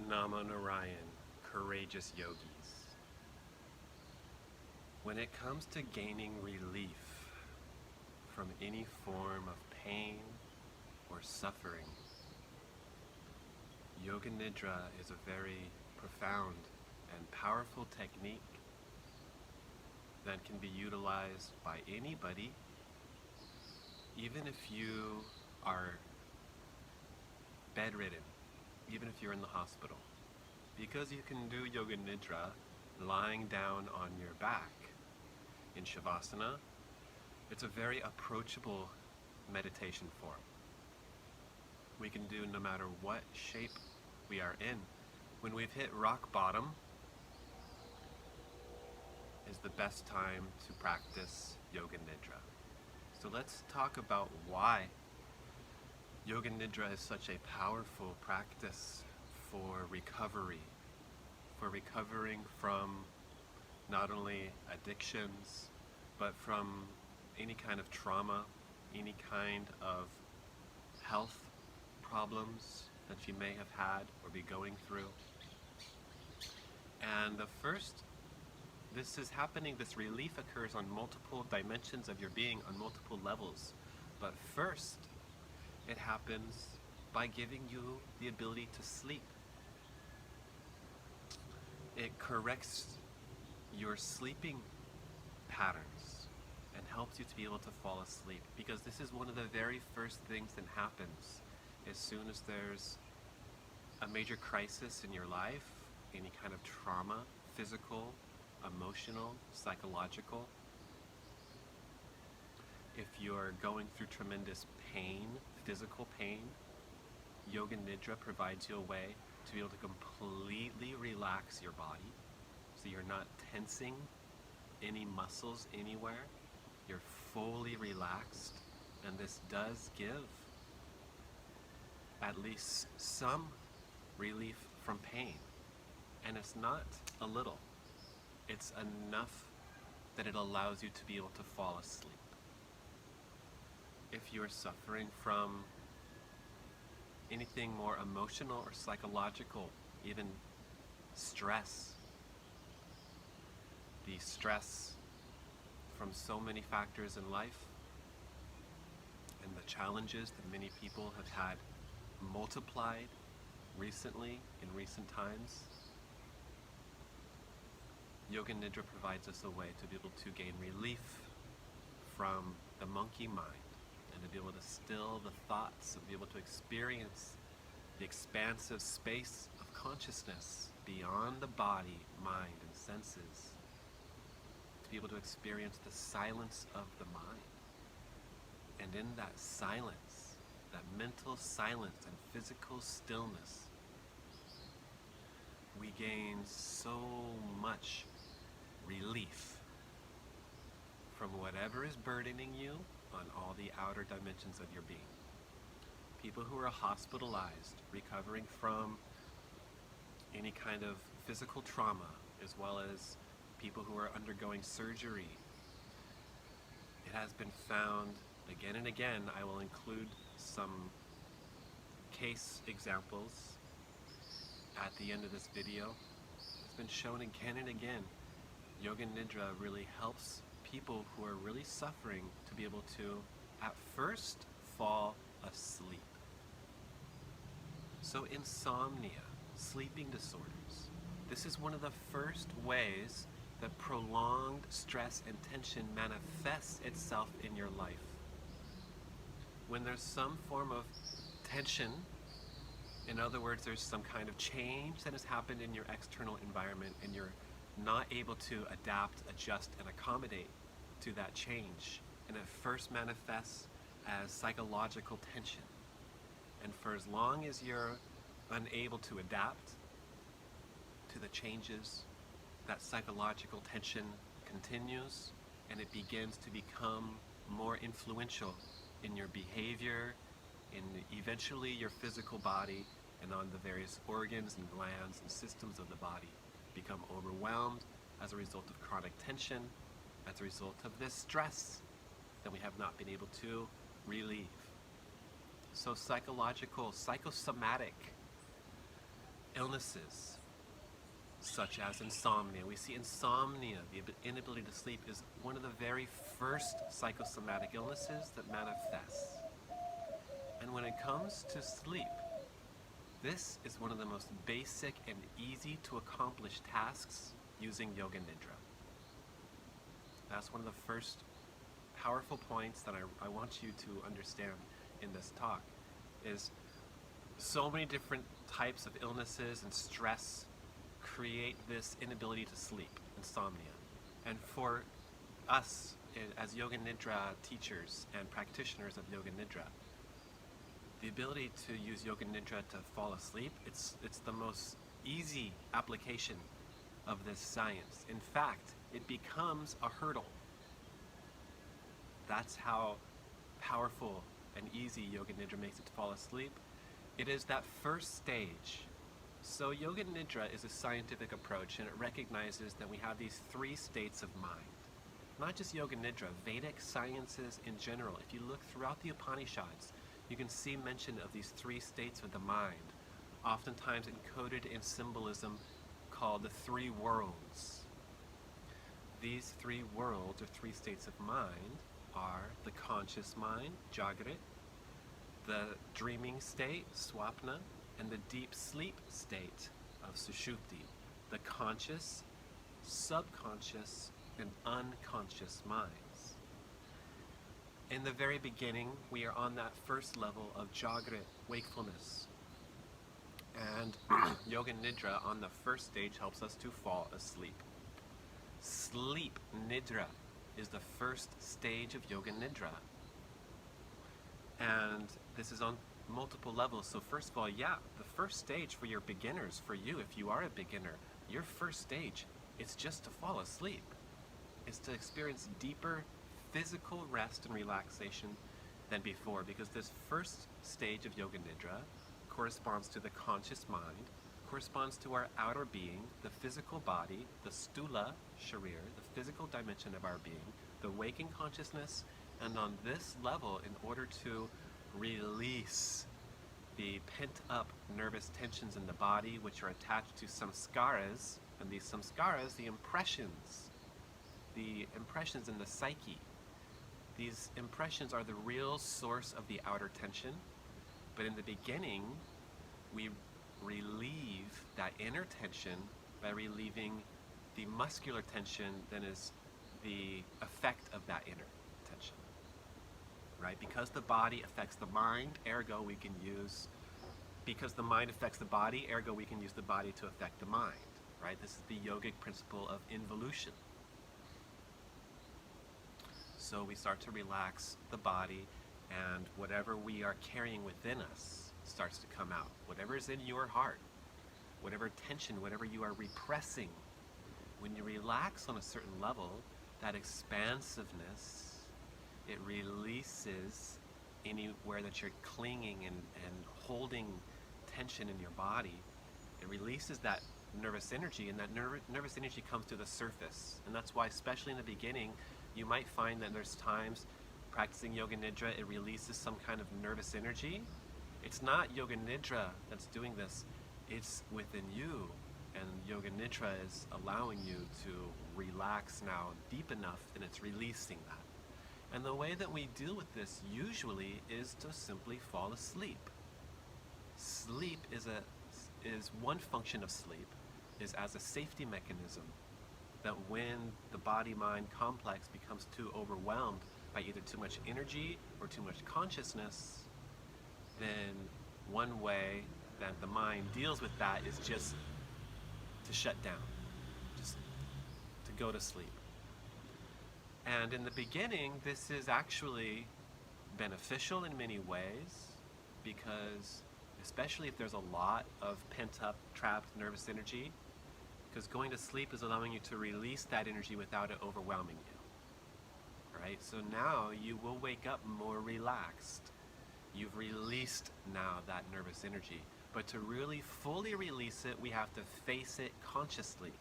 Nama Narayan, courageous yogis. When it comes to gaining relief from any form of pain or suffering, Yoga Nidra is a very profound and powerful technique that can be utilized by anybody, even if you are bedridden, even if you're in the hospital. Because you can do Yoga Nidra lying down on your back in Shavasana, it's a very approachable meditation form. We can do no matter what shape we are in. When we've hit rock bottom is the best time to practice Yoga Nidra. So let's talk about why Yoga Nidra is such a powerful practice for recovery, for recovering from not only addictions, but from any kind of trauma, any kind of health problems that you may have had or be going through. And this relief occurs on multiple dimensions of your being, on multiple levels. But first, it happens by giving you the ability to sleep. It corrects your sleeping patterns and helps you to be able to fall asleep, because this is one of the very first things that happens as soon as there's a major crisis in your life, any kind of trauma, physical, emotional, psychological. If you're going through tremendous pain, physical pain, Yoga Nidra provides you a way to be able to completely relax your body, so you're not tensing any muscles anywhere. You're fully relaxed, and this does give at least some relief from pain. And it's not a little. It's enough that it allows you to be able to fall asleep. If you are suffering from anything more emotional or psychological, even stress, the stress from so many factors in life and the challenges that many people have had multiplied recently, in recent times, Yoga Nidra provides us a way to be able to gain relief from the monkey mind and to be able to still the thoughts and be able to experience the expansive space of consciousness beyond the body, mind, and senses, to be able to experience the silence of the mind. And in that silence, that mental silence and physical stillness, we gain so much relief from whatever is burdening you on all the outer dimensions of your being. People who are hospitalized, recovering from any kind of physical trauma, as well as people who are undergoing surgery. It has been found again and again. I will include some case examples at the end of this video. It's been shown again and again. Yoga Nidra really helps people who are really suffering to be able to, at first, fall asleep. So insomnia, sleeping disorders, this is one of the first ways that prolonged stress and tension manifests itself in your life. When there's some form of tension, in other words, there's some kind of change that has happened in your external environment and you're not able to adapt, adjust, and accommodate to that change. And it first manifests as psychological tension. And for as long as you're unable to adapt to the changes, that psychological tension continues, and it begins to become more influential in your behavior, in eventually your physical body, and on the various organs and glands and systems of the body become overwhelmed as a result of chronic tension, as a result of this stress that we have not been able to relieve. So psychological, psychosomatic illnesses such as insomnia. We see insomnia, the inability to sleep, is one of the very first psychosomatic illnesses that manifests. And when it comes to sleep, this is one of the most basic and easy to accomplish tasks using Yoga Nidra. That's one of the first powerful points that I want you to understand in this talk, is so many different types of illnesses and stress create this inability to sleep, insomnia. And for us as Yoga Nidra teachers and practitioners of Yoga Nidra, the ability to use Yoga Nidra to fall asleep, it's the most easy application of this science. In fact, it becomes a hurdle. That's how powerful and easy Yoga Nidra makes it to fall asleep. It is that first stage. So Yoga Nidra is a scientific approach, and it recognizes that we have these three states of mind. Not just Yoga Nidra, Vedic sciences in general. If you look throughout the Upanishads, you can see mention of these three states of the mind, oftentimes encoded in symbolism called the three worlds. These three worlds, or three states of mind, are the conscious mind, Jagrat, the dreaming state, Swapna, and the deep sleep state of Sushupti, the conscious, subconscious, and unconscious minds. In the very beginning, we are on that first level of Jagrat, wakefulness. And Yoga Nidra on the first stage helps us to fall asleep. Sleep, Nidra, is the first stage of Yoga Nidra. And this is on multiple levels. So first of all, the first stage for your beginners, for you, if you are a beginner, your first stage, it's just to fall asleep. It's to experience deeper physical rest and relaxation than before, because this first stage of Yoga Nidra corresponds to the conscious mind, corresponds to our outer being, the physical body, the stula sharir, the physical dimension of our being, the waking consciousness. And on this level, in order to release the pent-up nervous tensions in the body, which are attached to samskaras, and these samskaras, the impressions in the psyche. These impressions are the real source of the outer tension, but in the beginning, we relieve that inner tension by relieving the muscular tension that is the effect of that inner tension, right? Because the body affects the mind, ergo we can use, because the mind affects the body, ergo we can use the body to affect the mind, right? This is the yogic principle of involution. So we start to relax the body, and whatever we are carrying within us starts to come out. Whatever is in your heart, whatever tension, whatever you are repressing, when you relax on a certain level, that expansiveness, it releases anywhere that you're clinging and holding tension in your body. It releases that nervous energy, and that nervous energy comes to the surface. And that's why, especially in the beginning, you might find that there's times practicing Yoga Nidra, it releases some kind of nervous energy. It's not Yoga Nidra that's doing this, it's within you. And Yoga Nidra is allowing you to relax now deep enough, and it's releasing that. And the way that we deal with this usually is to simply fall asleep. Sleep is one function of sleep, is as a safety mechanism, that when the body-mind complex becomes too overwhelmed by either too much energy or too much consciousness, then one way that the mind deals with that is just to shut down, just to go to sleep. And in the beginning, this is actually beneficial in many ways, because especially if there's a lot of pent-up, trapped nervous energy, because going to sleep is allowing you to release that energy without it overwhelming you, right? So now you will wake up more relaxed. You've released now that nervous energy. But to really fully release it, we have to face it consciously,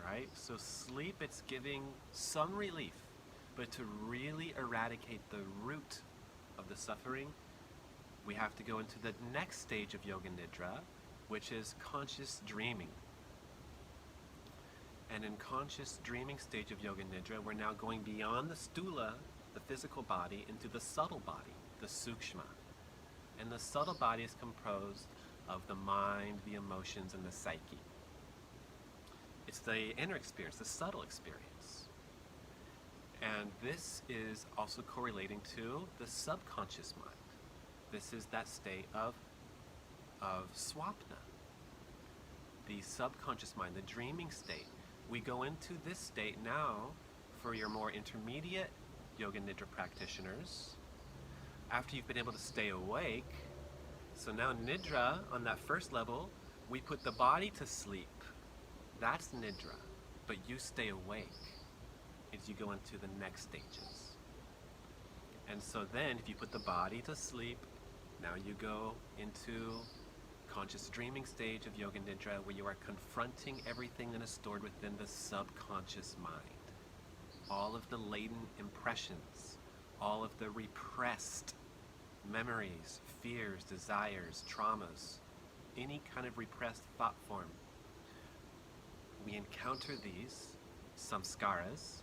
right? So sleep, it's giving some relief, but to really eradicate the root of the suffering, we have to go into the next stage of Yoga Nidra, which is conscious dreaming. And in conscious dreaming stage of Yoga Nidra, we're now going beyond the stula, the physical body, into the subtle body, the sukshma. And the subtle body is composed of the mind, the emotions, and the psyche. It's the inner experience, the subtle experience. And this is also correlating to the subconscious mind. This is that state of swapna, the subconscious mind, the dreaming state. We go into this state now for your more intermediate Yoga Nidra practitioners. After you've been able to stay awake, so now Nidra, on that first level, we put the body to sleep. That's Nidra, but you stay awake as you go into the next stages. And so then, if you put the body to sleep, now you go into conscious dreaming stage of Yoga Nidra, where you are confronting everything that is stored within the subconscious mind. All of the latent impressions, all of the repressed memories, fears, desires, traumas, any kind of repressed thought form. We encounter these samskaras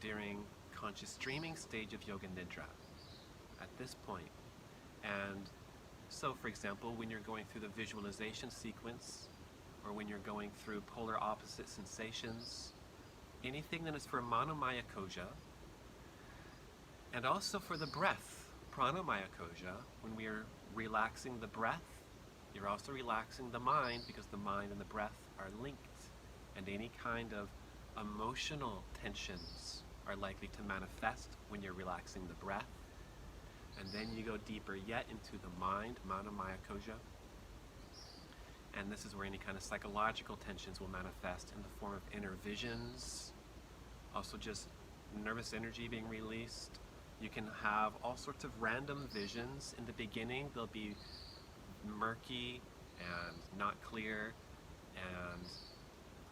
during conscious dreaming stage of Yoga Nidra at this point. And so, for example, when you're going through the visualization sequence, or when you're going through polar opposite sensations, anything that is for manomaya koja, and also for the breath, pranamaya koja, when we are relaxing the breath, you're also relaxing the mind, because the mind and the breath are linked. And any kind of emotional tensions are likely to manifest when you're relaxing the breath. And then you go deeper yet into the mind, manomaya koja. And this is where any kind of psychological tensions will manifest in the form of inner visions, also just nervous energy being released. You can have all sorts of random visions. In the beginning, they'll be murky and not clear and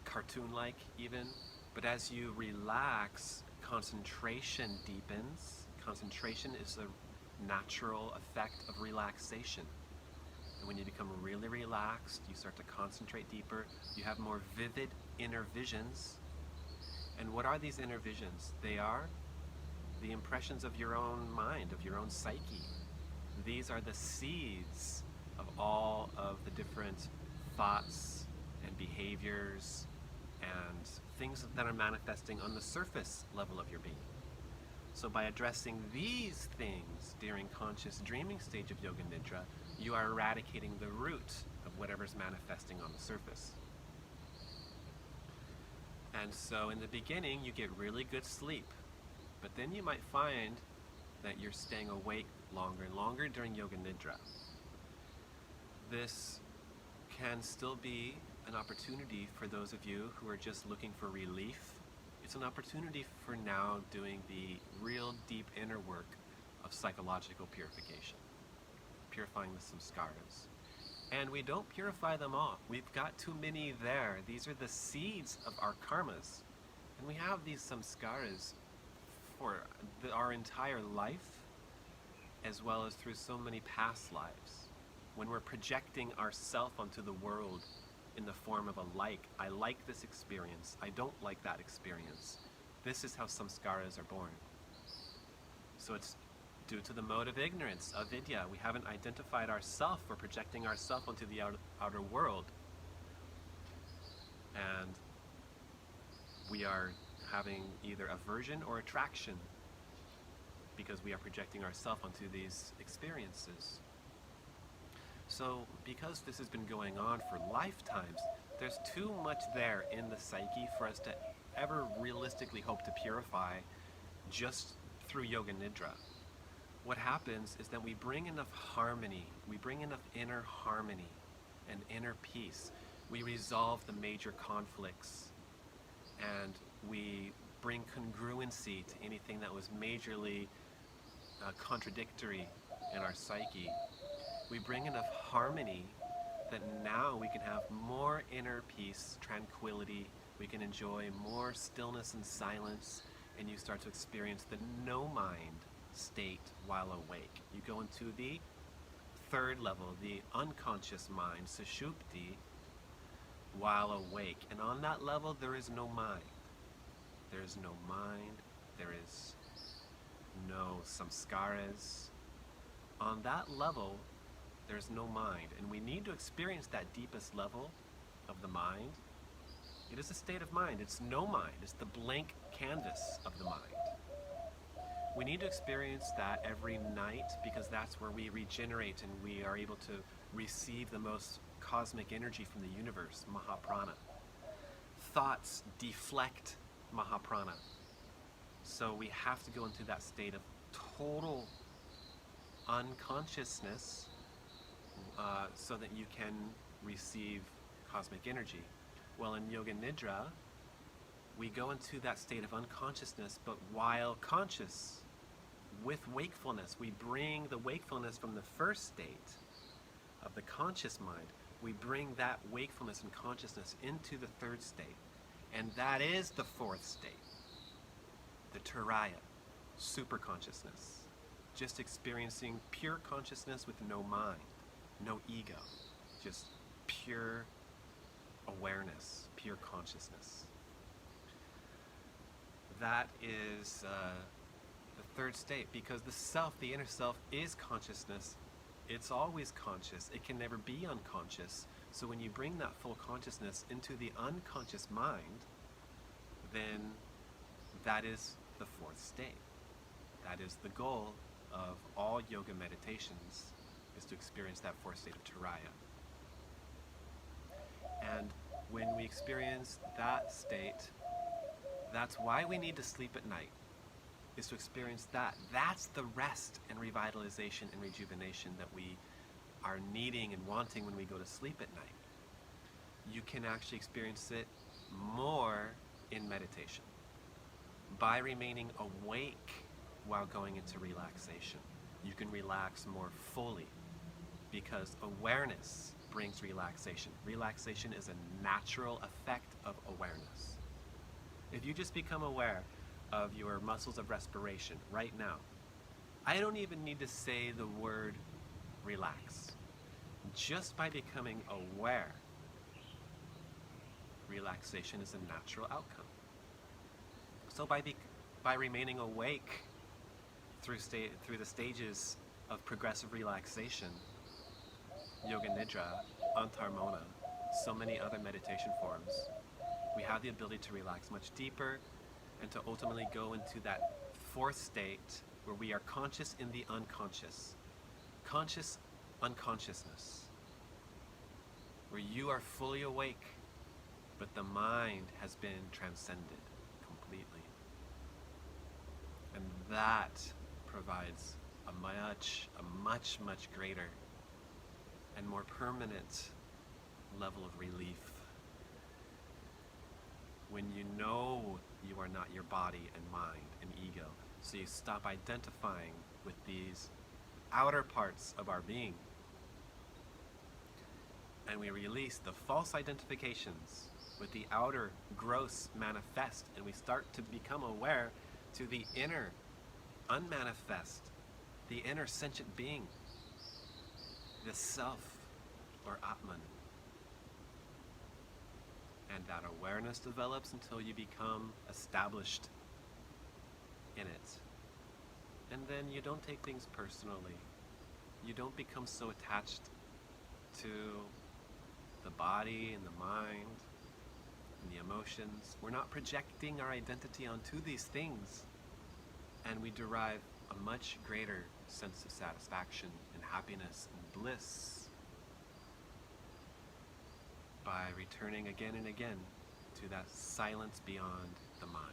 cartoon-like even. But as you relax, concentration deepens. Concentration is a natural effect of relaxation. And when you become really relaxed, you start to concentrate deeper. You have more vivid inner visions. And what are these inner visions? They are the impressions of your own mind, of your own psyche. These are the seeds of all of the different thoughts and behaviors and things that are manifesting on the surface level of your being. So by addressing these things during conscious dreaming stage of Yoga Nidra, you are eradicating the root of whatever's manifesting on the surface. And so in the beginning, you get really good sleep. But then you might find that you're staying awake longer and longer during Yoga Nidra. This can still be an opportunity for those of you who are just looking for relief. It's an opportunity for now doing the real deep inner work of psychological purification, purifying the samskaras. And we don't purify them all. We've got too many there. These are the seeds of our karmas. And we have these samskaras for our entire life, as well as through so many past lives. When we're projecting ourself onto the world in the form of a like, I like this experience, I don't like that experience. This is how samskaras are born. So it's due to the mode of ignorance, avidya. We haven't identified ourself, we're projecting ourself onto the outer world. And we are having either aversion or attraction because we are projecting ourselves onto these experiences. So because this has been going on for lifetimes, there's too much there in the psyche for us to ever realistically hope to purify just through Yoga Nidra. What happens is that we bring enough harmony, we bring enough inner harmony and inner peace. We resolve the major conflicts, and we bring congruency to anything that was majorly contradictory in our psyche. We bring enough harmony that now we can have more inner peace, tranquility, we can enjoy more stillness and silence, and you start to experience the no mind state while awake. You go into the third level, the unconscious mind, sushupti, while awake. And on that level, there is no mind. There is no mind. There is no samskaras. On that level, there's no mind. And we need to experience that deepest level of the mind. It is a state of mind. It's no mind. It's the blank canvas of the mind. We need to experience that every night because that's where we regenerate and we are able to receive the most cosmic energy from the universe, Mahaprana. Thoughts deflect Mahaprana. So we have to go into that state of total unconsciousness so that you can receive cosmic energy. Well, in Yoga Nidra, we go into that state of unconsciousness, but while conscious, with wakefulness. We bring the wakefulness from the first state of the conscious mind. We bring that wakefulness and consciousness into the third state. And that is the fourth state, the Turiya, super consciousness. Just experiencing pure consciousness with no mind, no ego, just pure awareness, pure consciousness. That is the third state, because the self, the inner self, is consciousness. It's always conscious. It can never be unconscious. So when you bring that full consciousness into the unconscious mind, then that is the fourth state. That is the goal of all yoga meditations, is to experience that fourth state of Turiya. And when we experience that state, that's why we need to sleep at night, is to experience that. That's the rest and revitalization and rejuvenation that we are needing and wanting when we go to sleep at night. You can actually experience it more in meditation by remaining awake while going into relaxation. You can relax more fully because awareness brings relaxation. Relaxation is a natural effect of awareness. If you just become aware of your muscles of respiration right now, I don't even need to say the word relax. Just by becoming aware, relaxation is a natural outcome. So by remaining awake through the stages of progressive relaxation, Yoga Nidra, Antarmona, so many other meditation forms, we have the ability to relax much deeper and to ultimately go into that fourth state where we are conscious in the unconscious. Conscious unconsciousness. Where you are fully awake, but the mind has been transcended completely. And that provides a much greater and more permanent level of relief. When you know you are not your body and mind and ego, so you stop identifying with these outer parts of our being, and we release the false identifications with the outer gross manifest, and we start to become aware to the inner unmanifest, the inner sentient being, the self or Atman. And that awareness develops until you become established in it. And then you don't take things personally. You don't become so attached to the body and the mind and the emotions. We're not projecting our identity onto these things. And we derive a much greater sense of satisfaction and happiness and bliss by returning again and again to that silence beyond the mind.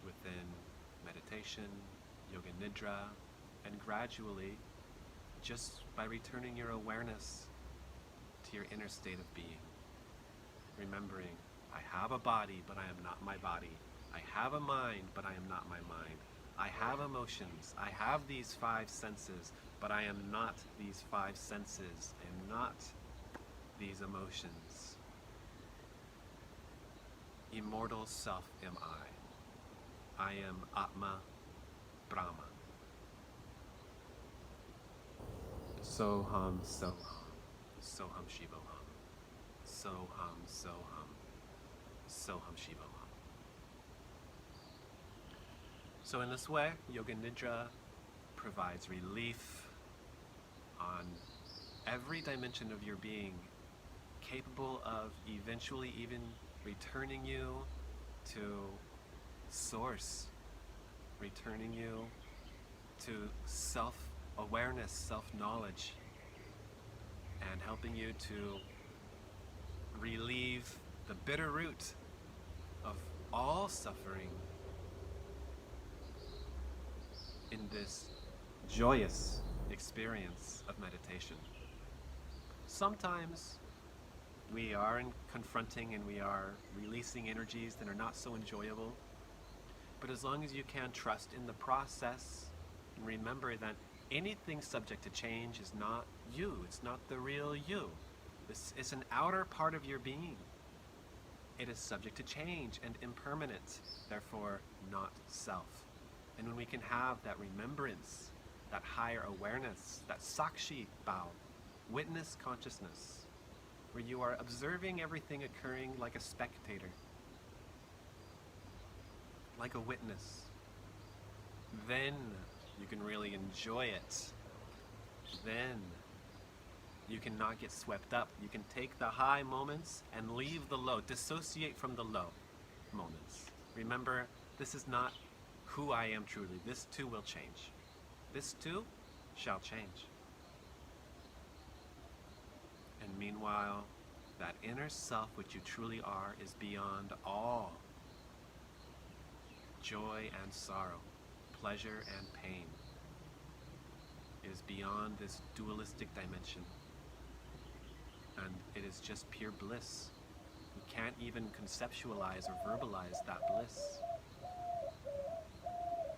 Within meditation, Yoga Nidra, and gradually, just by returning your awareness to your inner state of being. Remembering, I have a body, but I am not my body. I have a mind, but I am not my mind. I have emotions. I have these five senses, but I am not these five senses. I am not these emotions. Immortal self am I. I am Atma Brahma. Soham, Soham, Soham Shivoham, Soham, Soham, Soham Shivoham. So in this way, Yoga Nidra provides relief on every dimension of your being, capable of eventually even returning you to source, returning you to self-awareness, self-knowledge, and helping you to relieve the bitter root of all suffering in this joyous experience of meditation. Sometimes we are confronting and we are releasing energies that are not so enjoyable, but as long as you can trust in the process and remember that anything subject to change is not you, it's not the real you. This is an outer part of your being. It is subject to change and impermanent, therefore not self. And when we can have that remembrance, that higher awareness, that sakshi bhava, witness consciousness, where you are observing everything occurring like a spectator, like a witness, then you can really enjoy it. Then you can not get swept up. You can take the high moments and leave the low, dissociate from the low moments. Remember, this is not who I am truly. This too will change. This too shall change. And meanwhile, that inner self which you truly are is beyond all joy and sorrow, pleasure and pain. It is beyond this dualistic dimension. And it is just pure bliss. You can't even conceptualize or verbalize that bliss.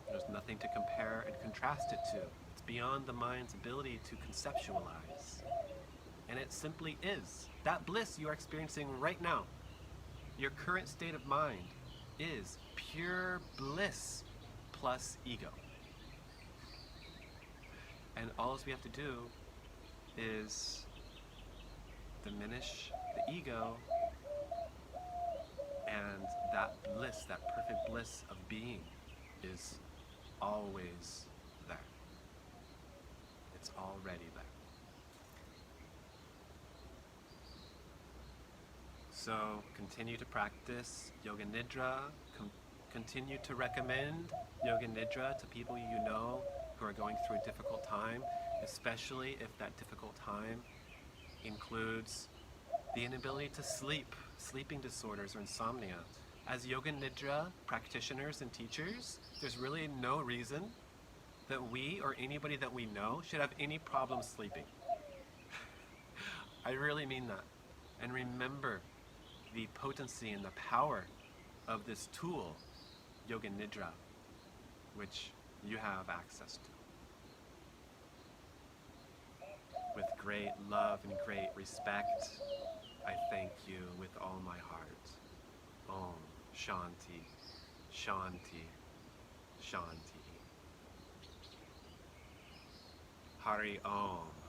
There's nothing to compare and contrast it to. It's beyond the mind's ability to conceptualize. And it simply is. That bliss you are experiencing right now, your current state of mind, is pure bliss plus ego. And all we have to do is diminish the ego, and that bliss, that perfect bliss of being, is always there. It's already there. So continue to practice Yoga Nidra. Continue to recommend Yoga Nidra to people you know who are going through a difficult time, especially if that difficult time includes the inability to sleep, sleeping disorders or insomnia. As Yoga Nidra practitioners and teachers, there's really no reason that we or anybody that we know should have any problem sleeping. I really mean that. And remember the potency and the power of this tool, Yoga Nidra, which you have access to. With great love and great respect, I thank you with all my heart. Om Shanti, Shanti, Shanti. Hari Om.